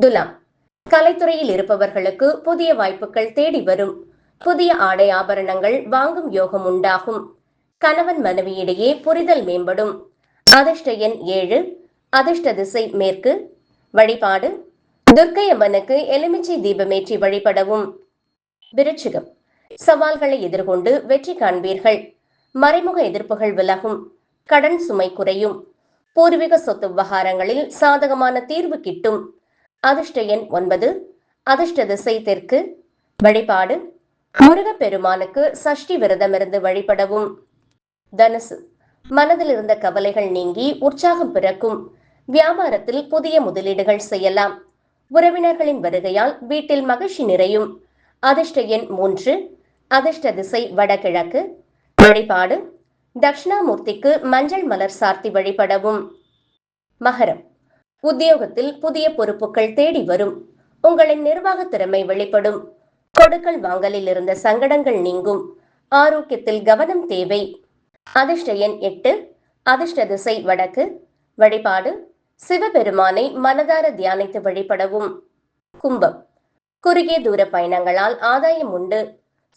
துலாம், கலைத்துறையில் இருப்பவர்களுக்கு புதிய வாய்ப்புகள் தேடி வரும். புதிய ஆடை ஆபரணங்கள் வாங்கும் யோகம் உண்டாகும். கணவன் மனைவியிடையே புரிதல் மேம்படும். அதிர்ஷ்ட எண் 7. அதிர்ஷ்ட திசை மேற்கு. வழிபாடு துர்க்கை அம்மனுக்கு எலுமிச்சை தீபமேற்றி வழிபடவும். விருச்சிகம், சவால்களை எதிர்கொண்டு வெற்றி காண்பீர்கள். மறைமுக எதிர்ப்புகள் விலகும். கடன் சுமை குறையும். பூர்வீக சொத்து விவகாரங்களில் சாதகமான தீர்வு கிட்டும். அதிர்ஷ்ட எண் 9. அதிர்ஷ்ட திசை தெற்கு. வழிபாடு முருகப்பெருமானுக்கு சஷ்டி விரதமிருந்து வழிபடவும். தனுசு, மனதில் இருந்த கவலைகள் நீங்கி உற்சாகம் பிறக்கும். வியாபாரத்தில் புதிய முதலீடுகள் செய்யலாம். உறவினர்களின் வருகையால் வீட்டில் மகிழ்ச்சி நிறையும். அதிர்ஷ்ட எண் 3. அதிர்ஷ்ட திசை வடகிழக்கு. வழிபாடு தட்சிணாமூர்த்திக்கு மஞ்சள் மலர் சார்த்தி வழிபடவும். மகரம், உத்தியோகத்தில் புதிய பொறுப்புகள் தேடி வரும். உங்களின் நிர்வாக திறமை வெளிப்படும். கொடுக்கல் வாங்கலில் இருந்த சங்கடங்கள் நீங்கும். ஆரோக்கியத்தில் கவனம் தேவை. அதிர்ஷ்ட எண் 8. அதிர்ஷ்ட திசை வடக்கு. வழிபாடு சிவபெருமானை மனதார தியானித்து வழிபடவும். கும்பம், குறுகிய தூர பயணங்களால் ஆதாயம் உண்டு.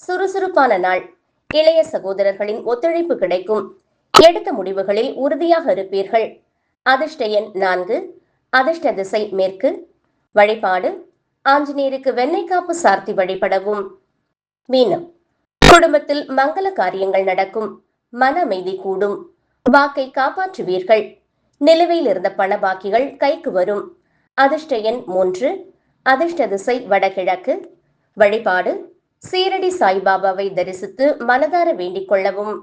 சுறுசுறுப்பான நாள். இளைய சகோதரர்களின் ஒத்துழைப்பு கிடைக்கும். எடுத்த முடிவுகளில் உறுதியாக இருப்பீர்கள். அதிர்ஷ்ட எண் 4. அதிர்ஷ்ட திசை மேற்கு. வழிபாடு ஆஞ்சநேயருக்கு வெண்ணெய் காப்பு சார்த்தி வழிபடவும். மீனம், குடும்பத்தில் மங்கள காரியங்கள் நடக்கும். மன அமைதி கூடும். வாக்கை காப்பாற்றுவீர்கள். நிலுவையில் இருந்த பண பாக்கிகள் கைக்கு வரும். அதிர்ஷ்ட எண் 3. அதிர்ஷ்ட திசை வடகிழக்கு. வழிபாடு சீரடி சாய்பாபாவை தரிசித்து மனதார வேண்டிக் கொள்ளவும்.